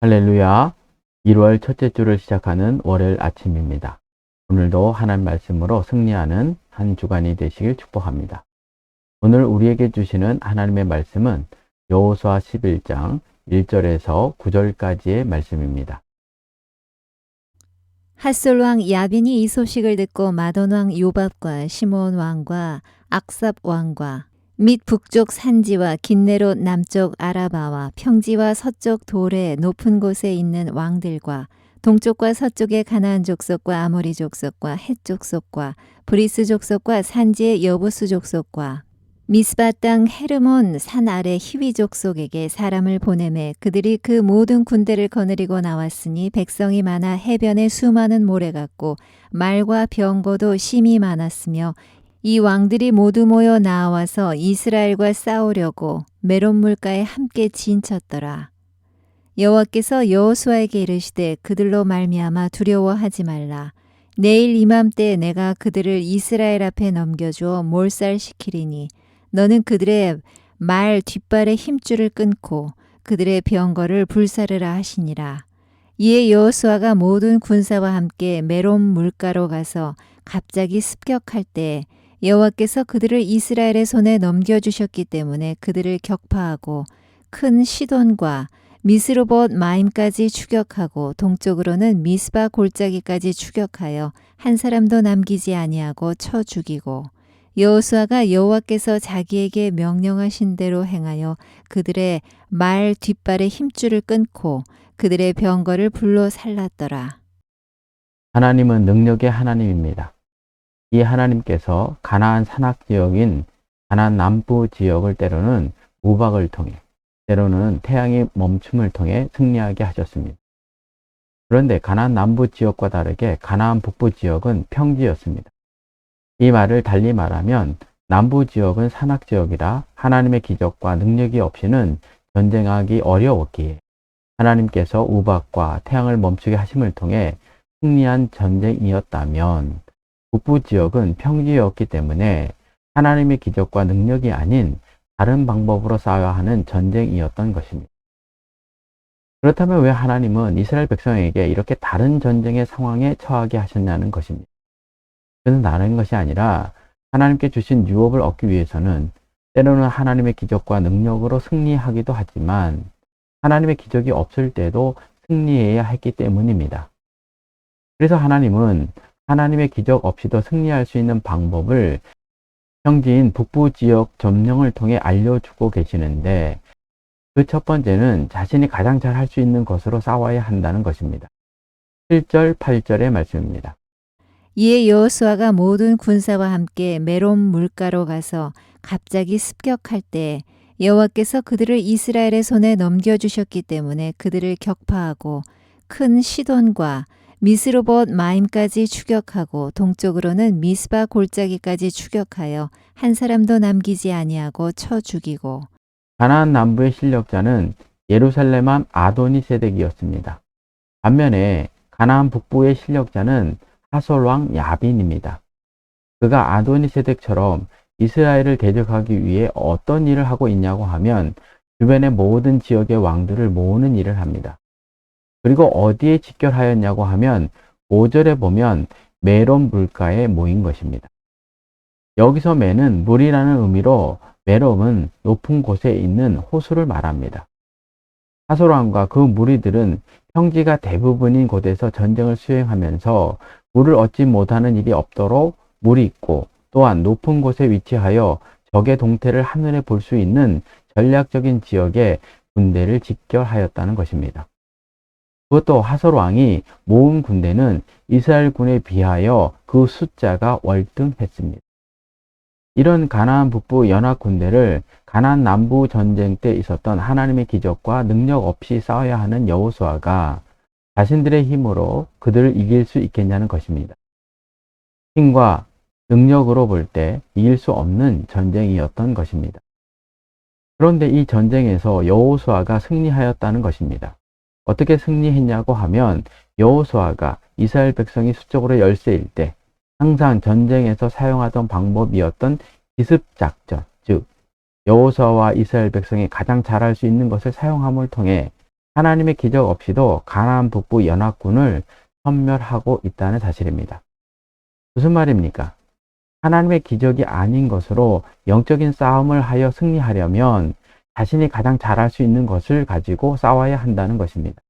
할렐루야. 1월 첫째 주를 시작하는 월요일 아침입니다. 오늘도 하나님 말씀으로 승리하는 한 주간이 되시길 축복합니다. 오늘 우리에게 주시는 하나님의 말씀은 여호수아 11장 1절에서 9절까지의 말씀입니다. 핫솔 왕 야빈이 이 소식을 듣고 마돈 왕 요밥과 시므온 왕과 악삽 왕과 및 북쪽 산지와 긴네롯 남쪽 아라바와 평지와 서쪽 도래 높은 곳에 있는 왕들과 동쪽과 서쪽의 가나안 족속과 아모리 족속과 헷 족속과 브리스 족속과 산지의 여부스 족속과 미스바 땅 헤르몬 산 아래 히위 족속에게 사람을 보내매 그들이 그 모든 군대를 거느리고 나왔으니 백성이 많아 해변에 수많은 모래 같고 말과 병거도 심히 많았으며 이 왕들이 모두 모여 나와서 이스라엘과 싸우려고 메론 물가에 함께 진쳤더라. 여호와께서 여호수아에게 이르시되 그들로 말미암아 두려워하지 말라. 내일 이맘때 내가 그들을 이스라엘 앞에 넘겨주어 몰살시키리니 너는 그들의 말 뒷발의 힘줄을 끊고 그들의 병거를 불사르라 하시니라. 이에 여호수아가 모든 군사와 함께 메론 물가로 가서 갑자기 습격할 때 여호와께서 그들을 이스라엘의 손에 넘겨주셨기 때문에 그들을 격파하고 큰 시돈과 미스로봇 마임까지 추격하고 동쪽으로는 미스바 골짜기까지 추격하여 한 사람도 남기지 아니하고 쳐 죽이고 여호수아가 여호와께서 자기에게 명령하신 대로 행하여 그들의 말 뒷발의 힘줄을 끊고 그들의 병거를 불로 살랐더라. 하나님은 능력의 하나님입니다. 이 하나님께서 가나안 산악 지역인 가나안 남부 지역을 때로는 우박을 통해 때로는 태양의 멈춤을 통해 승리하게 하셨습니다. 그런데 가나안 남부 지역과 다르게 가나안 북부 지역은 평지였습니다. 이 말을 달리 말하면 남부 지역은 산악 지역이라 하나님의 기적과 능력이 없이는 전쟁하기 어려웠기에 하나님께서 우박과 태양을 멈추게 하심을 통해 승리한 전쟁이었다면 북부 지역은 평지였기 때문에 하나님의 기적과 능력이 아닌 다른 방법으로 싸워야 하는 전쟁이었던 것입니다. 그렇다면 왜 하나님은 이스라엘 백성에게 이렇게 다른 전쟁의 상황에 처하게 하셨냐는 것입니다. 그것은 다른 것이 아니라 하나님께 주신 유업을 얻기 위해서는 때로는 하나님의 기적과 능력으로 승리하기도 하지만 하나님의 기적이 없을 때도 승리해야 했기 때문입니다. 그래서 하나님은 하나님의 기적 없이도 승리할 수 있는 방법을 평지인 북부 지역 점령을 통해 알려주고 계시는데 그 첫 번째는 자신이 가장 잘 할 수 있는 것으로 싸워야 한다는 것입니다. 7절, 8절의 말씀입니다. 이에 여호수아가 모든 군사와 함께 메론 물가로 가서 갑자기 습격할 때 여호와께서 그들을 이스라엘의 손에 넘겨주셨기 때문에 그들을 격파하고 큰 시돈과 미스로봇 마임까지 추격하고 동쪽으로는 미스바 골짜기까지 추격하여 한 사람도 남기지 아니하고 쳐 죽이고 가나안 남부의 실력자는 예루살렘 왕 아도니세덱이었습니다. 반면에 가나안 북부의 실력자는 하솔 왕 야빈입니다. 그가 아도니세덱처럼 이스라엘을 대적하기 위해 어떤 일을 하고 있냐고 하면 주변의 모든 지역의 왕들을 모으는 일을 합니다. 그리고 어디에 집결하였냐고 하면 5절에 보면 메론 물가에 모인 것입니다. 여기서 메는 물이라는 의미로 메롬은 높은 곳에 있는 호수를 말합니다. 하솔 왕과 그 무리들은 평지가 대부분인 곳에서 전쟁을 수행하면서 물을 얻지 못하는 일이 없도록 물이 있고 또한 높은 곳에 위치하여 적의 동태를 하늘에 볼 수 있는 전략적인 지역에 군대를 집결하였다는 것입니다. 그것도 하솔 왕이 모은 군대는 이스라엘 군에 비하여 그 숫자가 월등했습니다. 이런 가나안 북부 연합 군대를 가나안 남부 전쟁 때 있었던 하나님의 기적과 능력 없이 싸워야 하는 여호수아가 자신들의 힘으로 그들을 이길 수 있겠냐는 것입니다. 힘과 능력으로 볼 때 이길 수 없는 전쟁이었던 것입니다. 그런데 이 전쟁에서 여호수아가 승리하였다는 것입니다. 어떻게 승리했냐고 하면 여호수아가 이스라엘 백성이 수적으로 열세일 때 항상 전쟁에서 사용하던 방법이었던 기습작전, 즉 여호수아와 이스라엘 백성이 가장 잘할 수 있는 것을 사용함을 통해 하나님의 기적 없이도 가나안 북부 연합군을 섬멸하고 있다는 사실입니다. 무슨 말입니까? 하나님의 기적이 아닌 것으로 영적인 싸움을 하여 승리하려면 자신이 가장 잘할 수 있는 것을 가지고 싸워야 한다는 것입니다.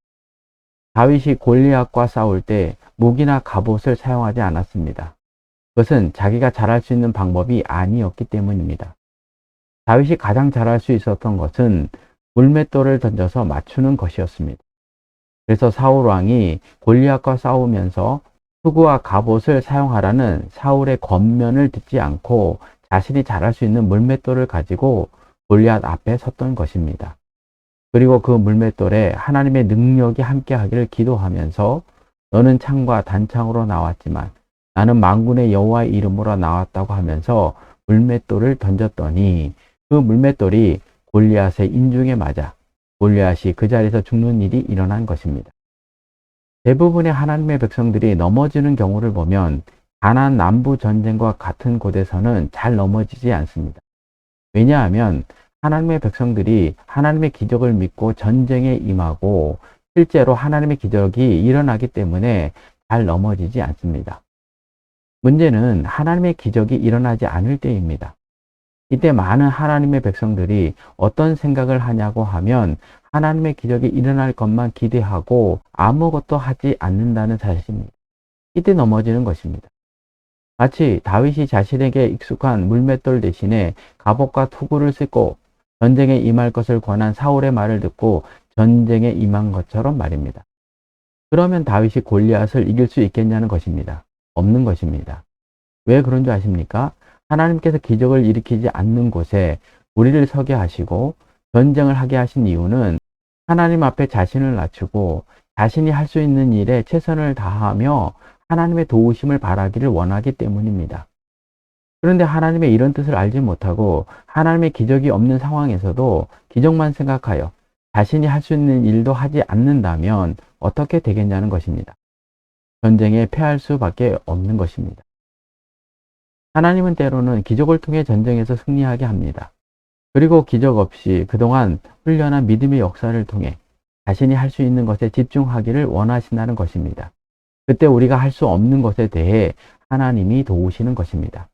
다윗이 골리앗과 싸울 때 무기나 갑옷을 사용하지 않았습니다. 그것은 자기가 잘할 수 있는 방법이 아니었기 때문입니다. 다윗이 가장 잘할 수 있었던 것은 물맷돌을 던져서 맞추는 것이었습니다. 그래서 사울 왕이 골리앗과 싸우면서 투구와 갑옷을 사용하라는 사울의 권면을 듣지 않고 자신이 잘할 수 있는 물맷돌을 가지고 골리앗 앞에 섰던 것입니다. 그리고 그 물맷돌에 하나님의 능력이 함께하기를 기도하면서 너는 창과 단창으로 나왔지만 나는 만군의 여호와의 이름으로 나왔다고 하면서 물맷돌을 던졌더니 그 물맷돌이 골리앗의 인중에 맞아 골리앗이 그 자리에서 죽는 일이 일어난 것입니다. 대부분의 하나님의 백성들이 넘어지는 경우를 보면 가나안 남부 전쟁과 같은 곳에서는 잘 넘어지지 않습니다. 왜냐하면 하나님의 백성들이 하나님의 기적을 믿고 전쟁에 임하고 실제로 하나님의 기적이 일어나기 때문에 잘 넘어지지 않습니다. 문제는 하나님의 기적이 일어나지 않을 때입니다. 이때 많은 하나님의 백성들이 어떤 생각을 하냐고 하면 하나님의 기적이 일어날 것만 기대하고 아무것도 하지 않는다는 사실입니다. 이때 넘어지는 것입니다. 마치 다윗이 자신에게 익숙한 물맷돌 대신에 갑옷과 투구를 쓰고 전쟁에 임할 것을 권한 사울의 말을 듣고 전쟁에 임한 것처럼 말입니다. 그러면 다윗이 골리앗을 이길 수 있겠냐는 것입니다. 없는 것입니다. 왜 그런 줄 아십니까? 하나님께서 기적을 일으키지 않는 곳에 우리를 서게 하시고 전쟁을 하게 하신 이유는 하나님 앞에 자신을 낮추고 자신이 할 수 있는 일에 최선을 다하며 하나님의 도우심을 바라기를 원하기 때문입니다. 그런데 하나님의 이런 뜻을 알지 못하고 하나님의 기적이 없는 상황에서도 기적만 생각하여 자신이 할 수 있는 일도 하지 않는다면 어떻게 되겠냐는 것입니다. 전쟁에 패할 수밖에 없는 것입니다. 하나님은 때로는 기적을 통해 전쟁에서 승리하게 합니다. 그리고 기적 없이 그동안 훈련한 믿음의 역사를 통해 자신이 할 수 있는 것에 집중하기를 원하신다는 것입니다. 그때 우리가 할 수 없는 것에 대해 하나님이 도우시는 것입니다.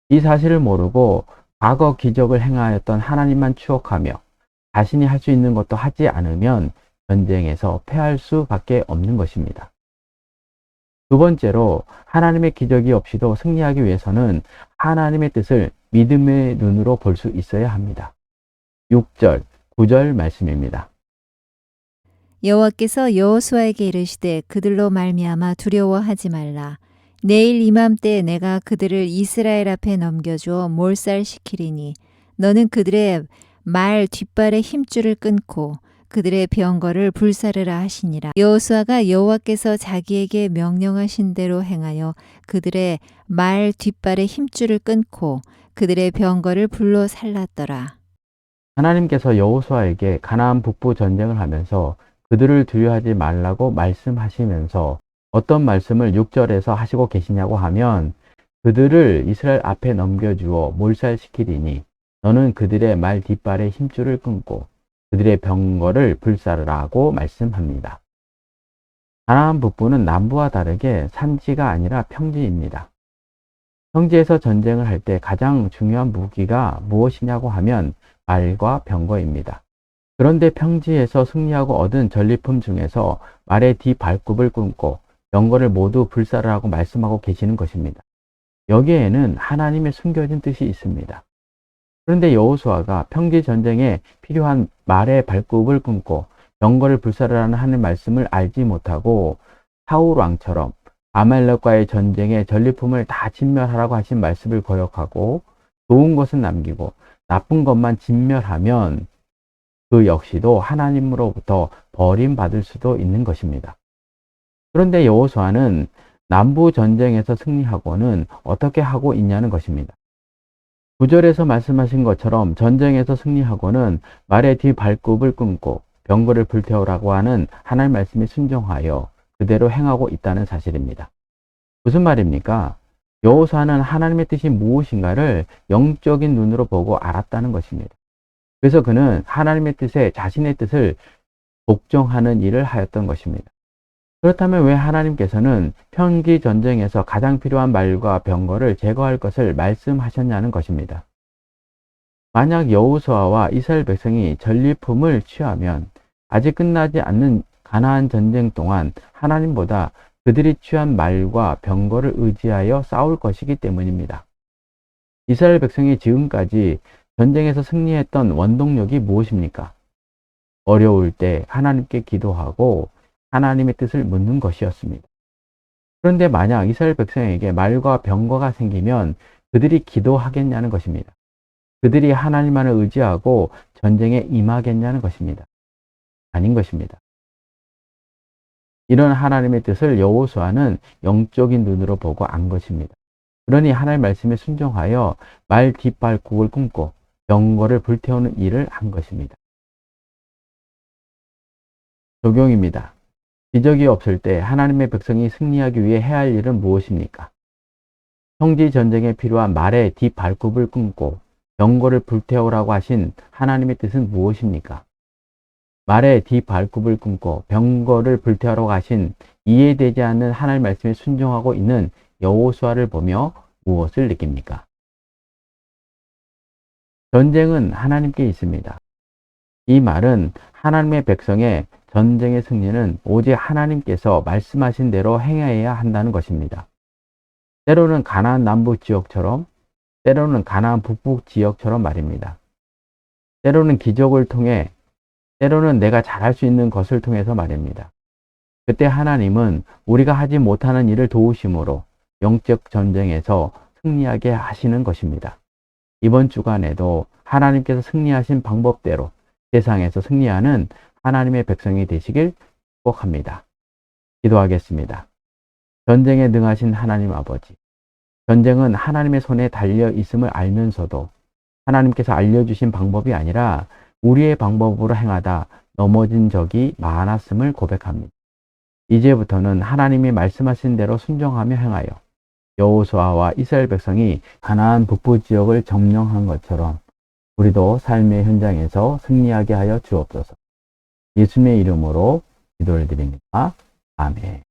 이 사실을 모르고 과거 기적을 행하였던 하나님만 추억하며 자신이 할 수 있는 것도 하지 않으면 전쟁에서 패할 수밖에 없는 것입니다. 두 번째로 하나님의 기적이 없이도 승리하기 위해서는 하나님의 뜻을 믿음의 눈으로 볼 수 있어야 합니다. 6절, 9절 말씀입니다. 여호와께서 여호수아에게 이르시되 그들로 말미암아 두려워하지 말라. 내일 이맘때 내가 그들을 이스라엘 앞에 넘겨주어 몰살시키리니 너는 그들의 말 뒷발의 힘줄을 끊고 그들의 병거를 불사르라 하시니라. 여호수아가 여호와께서 자기에게 명령하신 대로 행하여 그들의 말 뒷발의 힘줄을 끊고 그들의 병거를 불로 살랐더라. 하나님께서 여호수아에게 가나안 북부 전쟁을 하면서 그들을 두려워하지 말라고 말씀하시면서 어떤 말씀을 6절에서 하시고 계시냐고 하면 그들을 이스라엘 앞에 넘겨주어 몰살시키리니 너는 그들의 말 뒷발의 힘줄을 끊고 그들의 병거를 불사르라고 말씀합니다. 가나안 북부는 남부와 다르게 산지가 아니라 평지입니다. 평지에서 전쟁을 할 때 가장 중요한 무기가 무엇이냐고 하면 말과 병거입니다. 그런데 평지에서 승리하고 얻은 전리품 중에서 말의 뒷발굽을 끊고 병거를 모두 불사르라고 말씀하고 계시는 것입니다. 여기에는 하나님의 숨겨진 뜻이 있습니다. 그런데 여호수아가 평지 전쟁에 필요한 말의 발굽을 끊고 병거를 불사르라는 하나님의 말씀을 알지 못하고 사울 왕처럼 아말렉과의 전쟁에 전리품을 다 진멸하라고 하신 말씀을 거역하고 좋은 것은 남기고 나쁜 것만 진멸하면 그 역시도 하나님으로부터 버림받을 수도 있는 것입니다. 그런데 여호수아는 남부 전쟁에서 승리하고는 어떻게 하고 있냐는 것입니다. 9절에서 말씀하신 것처럼 전쟁에서 승리하고는 말의 뒷발굽을 끊고 병거를 불태우라고 하는 하나님의 말씀에 순종하여 그대로 행하고 있다는 사실입니다. 무슨 말입니까? 여호수아는 하나님의 뜻이 무엇인가를 영적인 눈으로 보고 알았다는 것입니다. 그래서 그는 하나님의 뜻에 자신의 뜻을 복종하는 일을 하였던 것입니다. 그렇다면 왜 하나님께서는 평기 전쟁에서 가장 필요한 말과 병거를 제거할 것을 말씀하셨냐는 것입니다. 만약 여호수아와 이스라엘 백성이 전리품을 취하면 아직 끝나지 않는 가나안 전쟁 동안 하나님보다 그들이 취한 말과 병거를 의지하여 싸울 것이기 때문입니다. 이스라엘 백성이 지금까지 전쟁에서 승리했던 원동력이 무엇입니까? 어려울 때 하나님께 기도하고 하나님의 뜻을 묻는 것이었습니다. 그런데 만약 이스라엘 백성에게 말과 병거가 생기면 그들이 기도하겠냐는 것입니다. 그들이 하나님만을 의지하고 전쟁에 임하겠냐는 것입니다. 아닌 것입니다. 이런 하나님의 뜻을 여호수아는 영적인 눈으로 보고 안 것입니다. 그러니 하나님의 말씀에 순종하여 말 뒷발국을 끊고 병거를 불태우는 일을 한 것입니다. 적용입니다. 기적이 없을 때 하나님의 백성이 승리하기 위해 해야 할 일은 무엇입니까? 평지 전쟁에 필요한 말의 뒷발굽을 끊고 병거를 불태우라고 하신 하나님의 뜻은 무엇입니까? 말의 뒷발굽을 끊고 병거를 불태우라고 하신 이해되지 않는 하나님의 말씀에 순종하고 있는 여호수아를 보며 무엇을 느낍니까? 전쟁은 하나님께 있습니다. 이 말은 하나님의 백성의 전쟁의 승리는 오직 하나님께서 말씀하신 대로 행해야 한다는 것입니다. 때로는 가나안 남북 지역처럼, 때로는 가나안 북부 지역처럼 말입니다. 때로는 기적을 통해, 때로는 내가 잘할 수 있는 것을 통해서 말입니다. 그때 하나님은 우리가 하지 못하는 일을 도우심으로 영적 전쟁에서 승리하게 하시는 것입니다. 이번 주간에도 하나님께서 승리하신 방법대로 세상에서 승리하는 하나님의 백성이 되시길 축복합니다. 기도하겠습니다. 전쟁에 능하신 하나님 아버지, 전쟁은 하나님의 손에 달려 있음을 알면서도 하나님께서 알려주신 방법이 아니라 우리의 방법으로 행하다 넘어진 적이 많았음을 고백합니다. 이제부터는 하나님이 말씀하신 대로 순종하며 행하여 여호수아와 이스라엘 백성이 가나안 북부 지역을 점령한 것처럼 우리도 삶의 현장에서 승리하게 하여 주옵소서. 예수님의 이름으로 기도를 드립니다. 아멘.